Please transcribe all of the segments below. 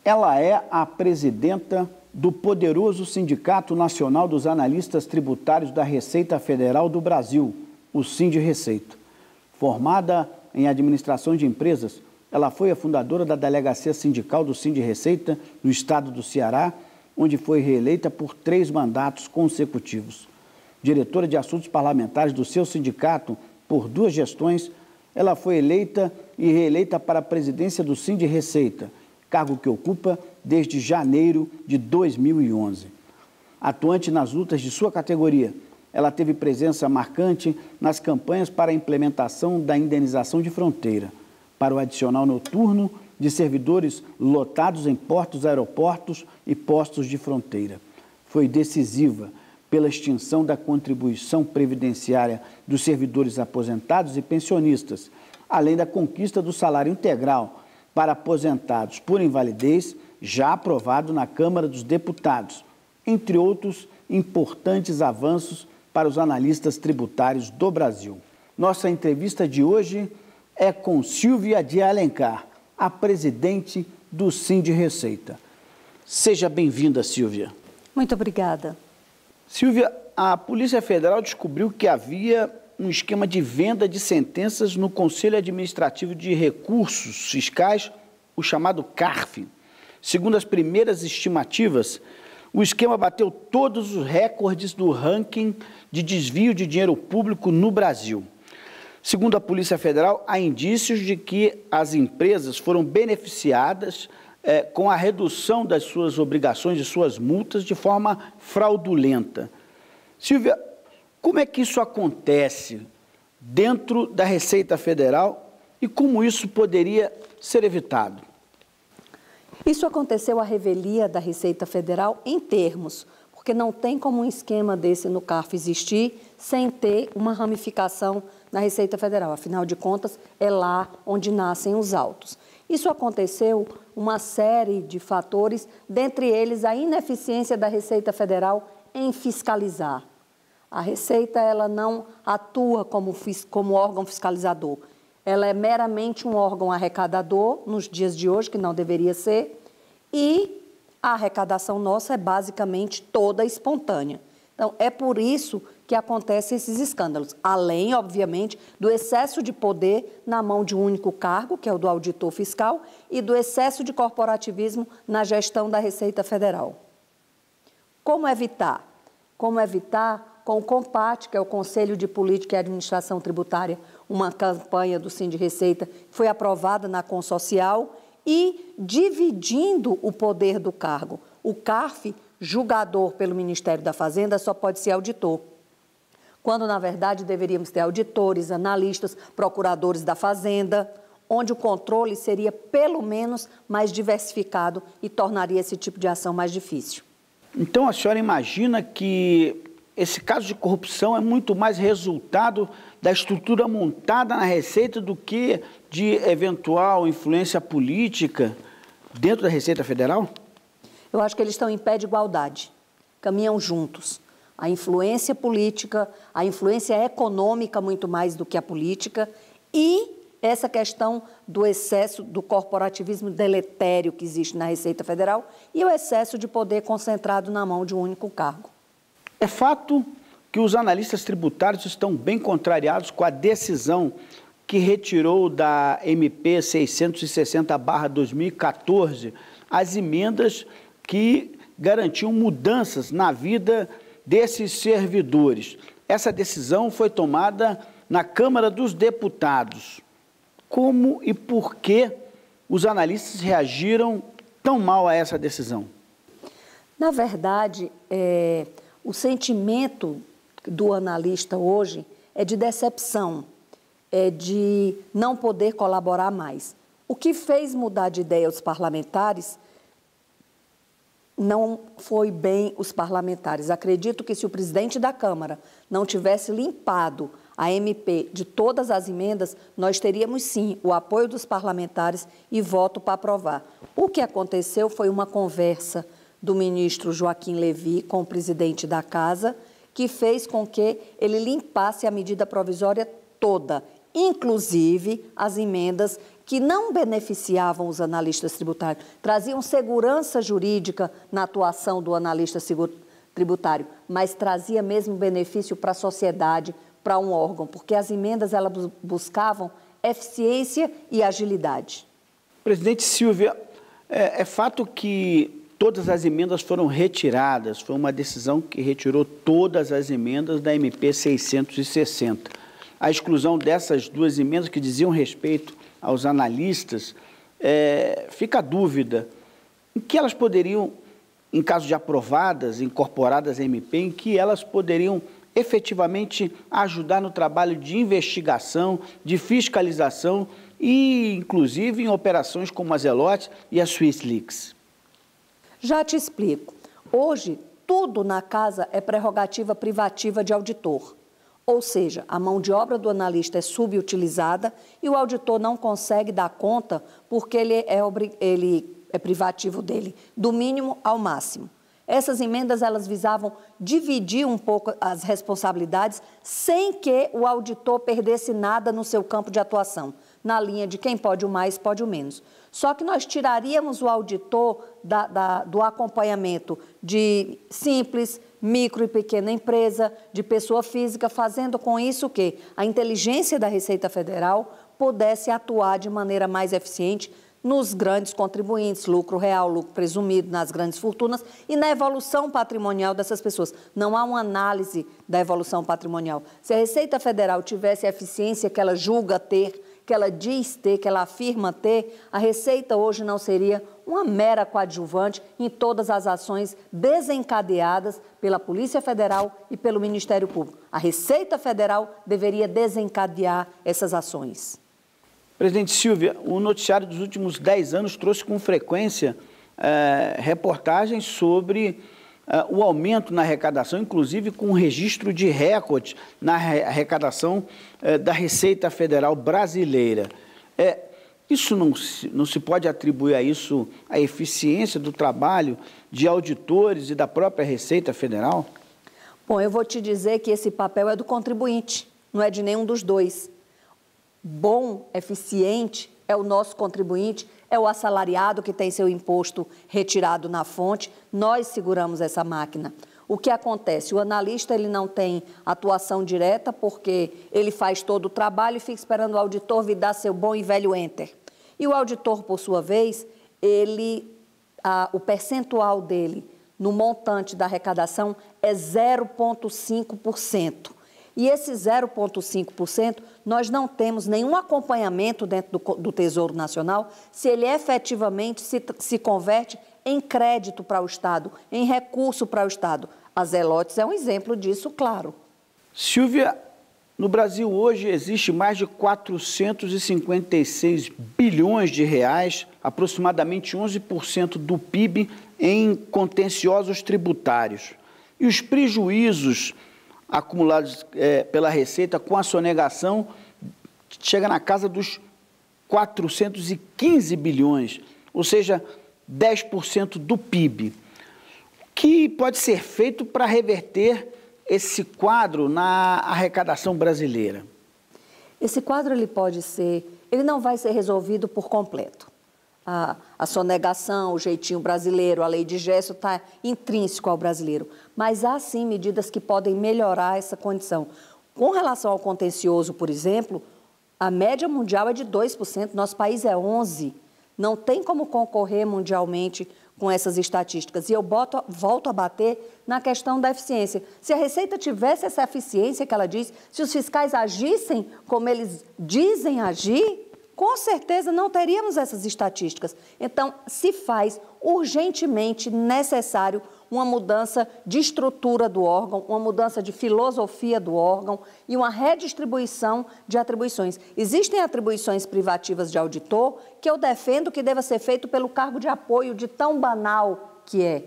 Ela é a presidenta do poderoso Sindicato Nacional dos Analistas Tributários da Receita Federal do Brasil, o Sindirreceita. Formada em administração de empresas, ela foi a fundadora da delegacia sindical do Sindirreceita no estado do Ceará, onde foi reeleita por 3 mandatos consecutivos. Diretora de assuntos parlamentares do seu sindicato por 2 gestões, ela foi eleita e reeleita para a presidência do Sindirreceita, cargo que ocupa desde janeiro de 2011. Atuante nas lutas de sua categoria, ela teve presença marcante nas campanhas para a implementação da indenização de fronteira, para o adicional noturno de servidores lotados em portos, aeroportos e postos de fronteira. Foi decisiva pela extinção da contribuição previdenciária dos servidores aposentados e pensionistas, além da conquista do salário integral para aposentados por invalidez, já aprovado na Câmara dos Deputados, entre outros importantes avanços para os analistas tributários do Brasil. Nossa entrevista de hoje é com Silvia de Alencar, a presidente do Sindirreceita. Seja bem-vinda, Silvia. Muito obrigada. Silvia, a Polícia Federal descobriu que havia um esquema de venda de sentenças no Conselho Administrativo de Recursos Fiscais, o chamado CARF. Segundo as primeiras estimativas, o esquema bateu todos os recordes do ranking de desvio de dinheiro público no Brasil. Segundo a Polícia Federal, há indícios de que as empresas foram beneficiadas com a redução das suas obrigações, de suas multas, de forma fraudulenta. Silvia, como é que isso acontece dentro da Receita Federal e como isso poderia ser evitado? Isso aconteceu à revelia da Receita Federal em termos, porque não tem como um esquema desse no CARF existir sem ter uma ramificação na Receita Federal. Afinal de contas, é lá onde nascem os autos. Isso aconteceu uma série de fatores, dentre eles a ineficiência da Receita Federal em fiscalizar. A Receita ela não atua como órgão fiscalizador. Ela é meramente um órgão arrecadador, nos dias de hoje, que não deveria ser, e a arrecadação nossa é basicamente toda espontânea. Então, é por isso que acontecem esses escândalos, além, obviamente, do excesso de poder na mão de um único cargo, que é o do auditor fiscal, e do excesso de corporativismo na gestão da Receita Federal. Como evitar? Como evitar? Com o COMPAT, que é o Conselho de Política e Administração Tributária, uma campanha do Sindirreceita, foi aprovada na Consocial e dividindo o poder do cargo. O CARF, julgador pelo Ministério da Fazenda, só pode ser auditor, quando, na verdade, deveríamos ter auditores, analistas, procuradores da Fazenda, onde o controle seria, pelo menos, mais diversificado e tornaria esse tipo de ação mais difícil. Então, a senhora imagina que esse caso de corrupção é muito mais resultado da estrutura montada na Receita do que de eventual influência política dentro da Receita Federal? Eu acho que eles estão em pé de igualdade, caminham juntos. A influência política, a influência econômica muito mais do que a política e essa questão do excesso do corporativismo deletério que existe na Receita Federal e o excesso de poder concentrado na mão de um único cargo. É fato que os analistas tributários estão bem contrariados com a decisão que retirou da MP 660/2014 as emendas que garantiam mudanças na vida desses servidores. Essa decisão foi tomada na Câmara dos Deputados. Como e por que os analistas reagiram tão mal a essa decisão? Na verdade, o sentimento do analista hoje é de decepção, é de não poder colaborar mais. O que fez mudar de ideia os parlamentares não foi bem os parlamentares. Acredito que se o presidente da Câmara não tivesse limpado a MP de todas as emendas, nós teríamos sim o apoio dos parlamentares e voto para aprovar. O que aconteceu foi uma conversa do ministro Joaquim Levy com o presidente da Casa, que fez com que ele limpasse a medida provisória toda, inclusive as emendas que não beneficiavam os analistas tributários, traziam segurança jurídica na atuação do analista tributário, mas trazia mesmo benefício para a sociedade, para um órgão, porque as emendas elas buscavam eficiência e agilidade. Presidente Silvia, é fato que todas as emendas foram retiradas, foi uma decisão que retirou todas as emendas da MP 660. A exclusão dessas duas emendas que diziam respeito aos analistas, fica a dúvida em que elas poderiam, em caso de aprovadas, incorporadas à MP, em que elas poderiam efetivamente ajudar no trabalho de investigação, de fiscalização e, inclusive, em operações como a Zelote e a Swiss Leaks. Já te explico. Hoje, tudo na casa é prerrogativa privativa de auditor. Ou seja, a mão de obra do analista é subutilizada e o auditor não consegue dar conta porque ele é privativo dele, do mínimo ao máximo. Essas emendas, elas visavam dividir um pouco as responsabilidades sem que o auditor perdesse nada no seu campo de atuação, na linha de quem pode o mais, pode o menos. Só que nós tiraríamos o auditor do acompanhamento de simples, micro e pequena empresa, de pessoa física, fazendo com isso que a inteligência da Receita Federal pudesse atuar de maneira mais eficiente nos grandes contribuintes, lucro real, lucro presumido, nas grandes fortunas e na evolução patrimonial dessas pessoas. Não há uma análise da evolução patrimonial. Se a Receita Federal tivesse a eficiência que ela julga ter, que ela diz ter, que ela afirma ter, a Receita hoje não seria uma mera coadjuvante em todas as ações desencadeadas pela Polícia Federal e pelo Ministério Público. A Receita Federal deveria desencadear essas ações. Presidente Silvia, o noticiário dos últimos 10 anos trouxe com frequência reportagens sobre o aumento na arrecadação, inclusive com um registro de recorde na arrecadação da Receita Federal brasileira. Isso não se pode atribuir a isso a eficiência do trabalho de auditores e da própria Receita Federal? Bom, eu vou te dizer que esse papel é do contribuinte, não é de nenhum dos dois. Bom, eficiente, é o nosso contribuinte, é o assalariado que tem seu imposto retirado na fonte, nós seguramos essa máquina. O que acontece? O analista ele não tem atuação direta porque ele faz todo o trabalho e fica esperando o auditor vir dar seu bom e velho enter. E o auditor, por sua vez, o percentual dele no montante da arrecadação é 0,5%. E esse 0,5%, nós não temos nenhum acompanhamento dentro do Tesouro Nacional se ele efetivamente se converte em crédito para o Estado, em recurso para o Estado. A Zelotes é um exemplo disso, claro. Silvia, no Brasil hoje existe mais de 456 bilhões de reais, aproximadamente 11% do PIB, em contenciosos tributários. E os prejuízos acumulados pela Receita com a sonegação chega na casa dos 415 bilhões, ou seja, 10% do PIB. O que pode ser feito para reverter esse quadro na arrecadação brasileira? Esse quadro ele não vai ser resolvido por completo. A sonegação, o jeitinho brasileiro, a lei de gesto está intrínseco ao brasileiro. Mas há, sim, medidas que podem melhorar essa condição. Com relação ao contencioso, por exemplo, a média mundial é de 2%, nosso país é 11%. Não tem como concorrer mundialmente com essas estatísticas. E eu volto a bater na questão da eficiência. Se a Receita tivesse essa eficiência que ela diz, se os fiscais agissem como eles dizem agir, com certeza não teríamos essas estatísticas. Então, se faz urgentemente necessário uma mudança de estrutura do órgão, uma mudança de filosofia do órgão e uma redistribuição de atribuições. Existem atribuições privativas de auditor que eu defendo que deva ser feito pelo cargo de apoio, de tão banal que é.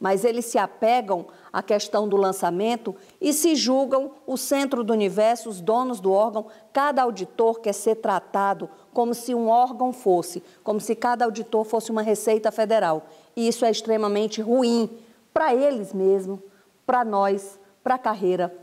Mas eles se apegam à questão do lançamento e se julgam o centro do universo, os donos do órgão. Cada auditor quer ser tratado como se um órgão fosse, como se cada auditor fosse uma Receita Federal. E isso é extremamente ruim para eles mesmos, para nós, para a carreira,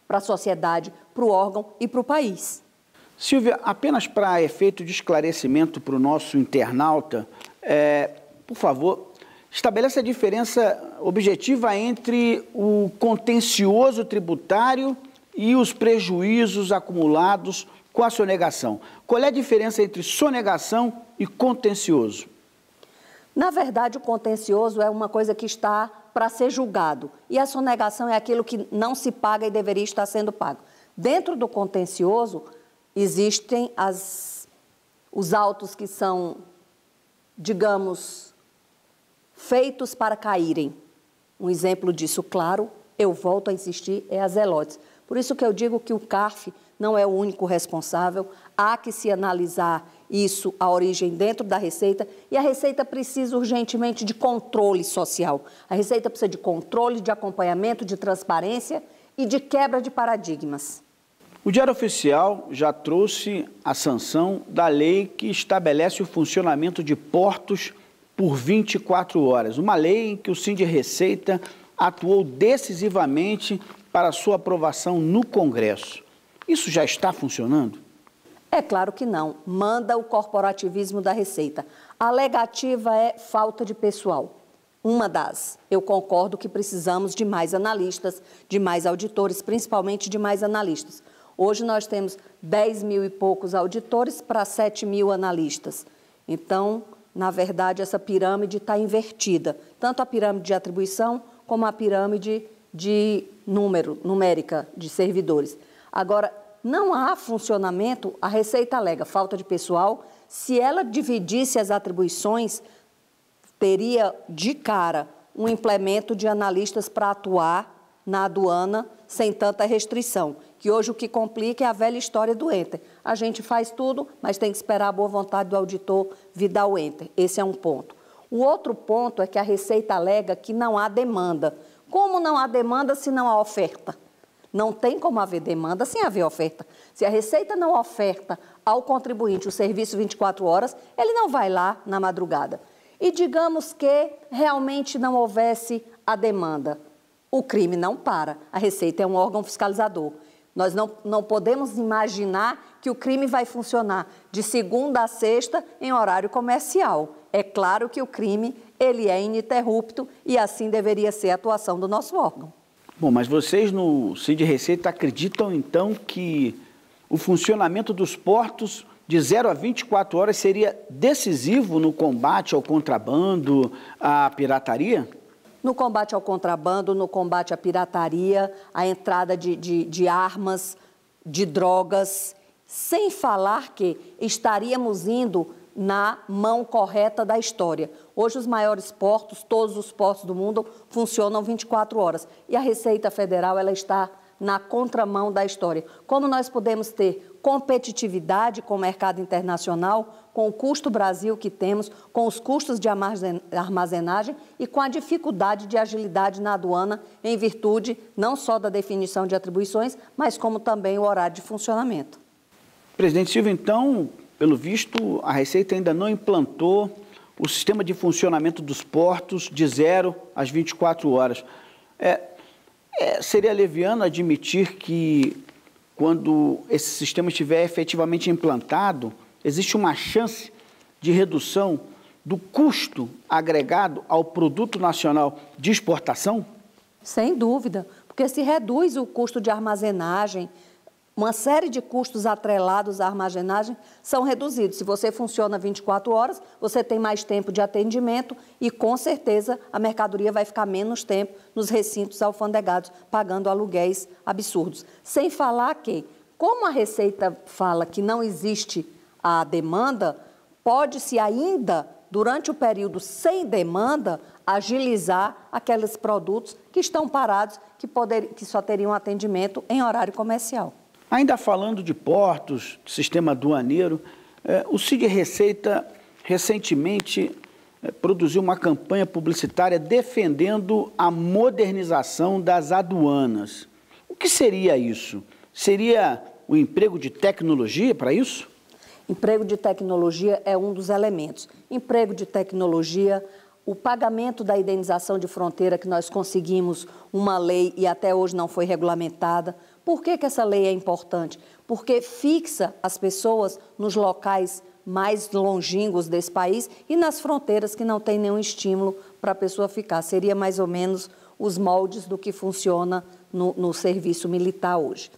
para a sociedade, para o órgão e para o país. Silvia, apenas para efeito de esclarecimento para o nosso internauta, por favor, estabeleça a diferença objetiva entre o contencioso tributário e os prejuízos acumulados com a sonegação. Qual é a diferença entre sonegação e contencioso? Na verdade, o contencioso é uma coisa que está para ser julgado e a sonegação é aquilo que não se paga e deveria estar sendo pago. Dentro do contencioso, existem os autos que são, digamos, feitos para caírem. Um exemplo disso, claro, eu volto a insistir, é a Zelotes. Por isso que eu digo que o CARF não é o único responsável, há que se analisar isso, a origem dentro da Receita, e a Receita precisa urgentemente de controle social. A Receita precisa de controle, de acompanhamento, de transparência e de quebra de paradigmas. O Diário Oficial já trouxe a sanção da lei que estabelece o funcionamento de portos por 24 horas. Uma lei em que o Sindir-Receita atuou decisivamente para sua aprovação no Congresso. Isso já está funcionando? É claro que não. Manda o corporativismo da Receita. A alegativa é falta de pessoal. Uma das. Eu concordo que precisamos de mais analistas, de mais auditores, principalmente de mais analistas. Hoje nós temos 10 mil e poucos auditores para 7 mil analistas. Então, na verdade, essa pirâmide está invertida. Tanto a pirâmide de atribuição como a pirâmide numérica de servidores. Agora, não há funcionamento, a Receita alega falta de pessoal. Se ela dividisse as atribuições, teria de cara um implemento de analistas para atuar na aduana sem tanta restrição, que hoje o que complica é a velha história do enter. A gente faz tudo, mas tem que esperar a boa vontade do auditor vir dar o enter. Esse é um ponto. O outro ponto é que a Receita alega que não há demanda. Como não há demanda se não há oferta? Não tem como haver demanda sem haver oferta. Se a Receita não oferta ao contribuinte o serviço 24 horas, ele não vai lá na madrugada. E digamos que realmente não houvesse a demanda. O crime não para. A Receita é um órgão fiscalizador. Nós não podemos imaginar que o crime vai funcionar de segunda a sexta em horário comercial. É claro que o crime ele é ininterrupto e assim deveria ser a atuação do nosso órgão. Bom, mas vocês no Sindir-Receita acreditam então que o funcionamento dos portos de 0 a 24 horas seria decisivo no combate ao contrabando, à pirataria? No combate ao contrabando, no combate à pirataria, à entrada de armas, de drogas, sem falar que estaríamos indo na mão correta da história. Hoje os maiores portos, todos os portos do mundo, funcionam 24 horas. E a Receita Federal ela está na contramão da história. Como nós podemos ter competitividade com o mercado internacional, com o custo Brasil que temos, com os custos de armazenagem e com a dificuldade de agilidade na aduana em virtude não só da definição de atribuições, mas como também o horário de funcionamento. Presidente Silva, então, pelo visto, a Receita ainda não implantou o sistema de funcionamento dos portos de 0 às 24 horas. Seria leviano admitir que, quando esse sistema estiver efetivamente implantado, existe uma chance de redução do custo agregado ao produto nacional de exportação? Sem dúvida, porque se reduz o custo de armazenagem, uma série de custos atrelados à armazenagem são reduzidos. Se você funciona 24 horas, você tem mais tempo de atendimento e, com certeza, a mercadoria vai ficar menos tempo nos recintos alfandegados, pagando aluguéis absurdos. Sem falar que, como a Receita fala que não existe a demanda, pode-se ainda, durante o período sem demanda, agilizar aqueles produtos que estão parados, que só teriam atendimento em horário comercial. Ainda falando de portos, de sistema aduaneiro, o Sindir-Receita recentemente produziu uma campanha publicitária defendendo a modernização das aduanas. O que seria isso? Seria o emprego de tecnologia para isso? Emprego de tecnologia é um dos elementos. Emprego de tecnologia, o pagamento da indenização de fronteira, que nós conseguimos uma lei e até hoje não foi regulamentada, Por que essa lei é importante? Porque fixa as pessoas nos locais mais longínquos desse país e nas fronteiras que não tem nenhum estímulo para a pessoa ficar. Seria mais ou menos os moldes do que funciona no serviço militar hoje.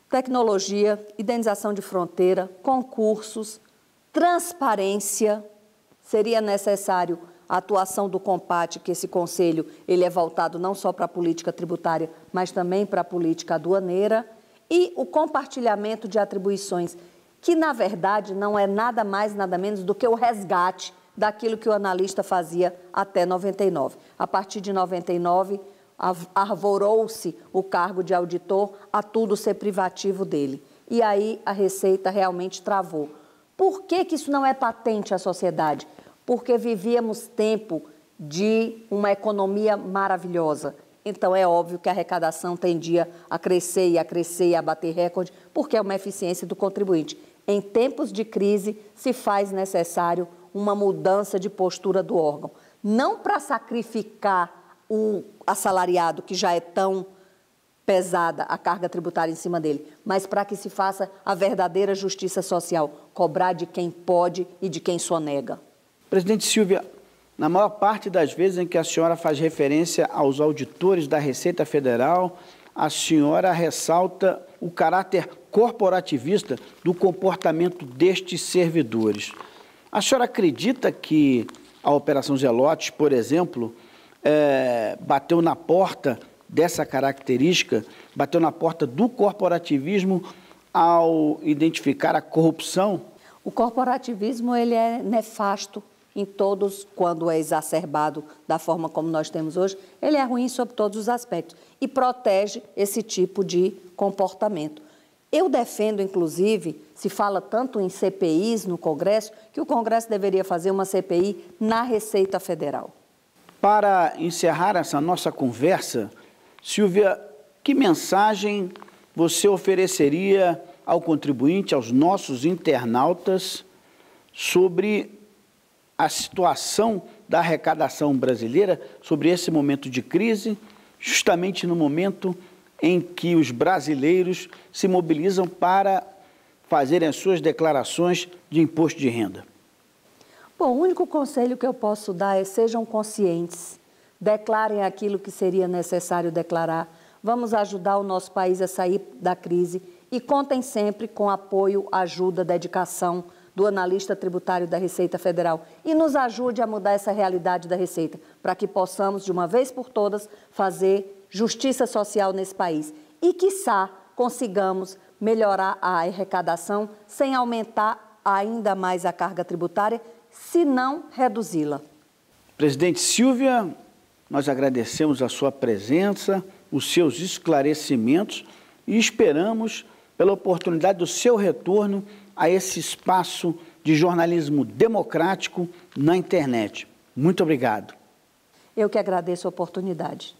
Tecnologia, indenização de fronteira, concursos, transparência. Seria necessário a atuação do CONPAT, que esse conselho ele é voltado não só para a política tributária, mas também para a política aduaneira, e o compartilhamento de atribuições, que na verdade não é nada mais, nada menos do que o resgate daquilo que o analista fazia até 99. A partir de 99, arvorou-se o cargo de auditor a tudo ser privativo dele. E aí a Receita realmente travou. Por que isso não é patente à sociedade? Porque vivíamos tempo de uma economia maravilhosa. Então, é óbvio que a arrecadação tendia a crescer e a bater recorde, porque é uma eficiência do contribuinte. Em tempos de crise, se faz necessário uma mudança de postura do órgão. Não para sacrificar o assalariado, que já é tão pesada a carga tributária em cima dele, mas para que se faça a verdadeira justiça social, cobrar de quem pode e de quem sonega. Presidente Silvia, na maior parte das vezes em que a senhora faz referência aos auditores da Receita Federal, a senhora ressalta o caráter corporativista do comportamento destes servidores. A senhora acredita que a Operação Zelotes, por exemplo, bateu na porta dessa característica, bateu na porta do corporativismo ao identificar a corrupção? O corporativismo ele é nefasto em todos, quando é exacerbado da forma como nós temos hoje, ele é ruim sob todos os aspectos e protege esse tipo de comportamento. Eu defendo, inclusive, se fala tanto em CPIs no Congresso, que o Congresso deveria fazer uma CPI na Receita Federal. Para encerrar essa nossa conversa, Silvia, que mensagem você ofereceria ao contribuinte, aos nossos internautas, sobre a situação da arrecadação brasileira, sobre esse momento de crise, justamente no momento em que os brasileiros se mobilizam para fazerem as suas declarações de imposto de renda? Bom, o único conselho que eu posso dar é sejam conscientes, declarem aquilo que seria necessário declarar, vamos ajudar o nosso país a sair da crise e contem sempre com apoio, ajuda, dedicação do analista tributário da Receita Federal e nos ajude a mudar essa realidade da Receita, para que possamos, de uma vez por todas, fazer justiça social nesse país e, quiçá, consigamos melhorar a arrecadação sem aumentar ainda mais a carga tributária, se não reduzi-la. Presidente Silvia, nós agradecemos a sua presença, os seus esclarecimentos e esperamos pela oportunidade do seu retorno a esse espaço de jornalismo democrático na internet. Muito obrigado. Eu que agradeço a oportunidade.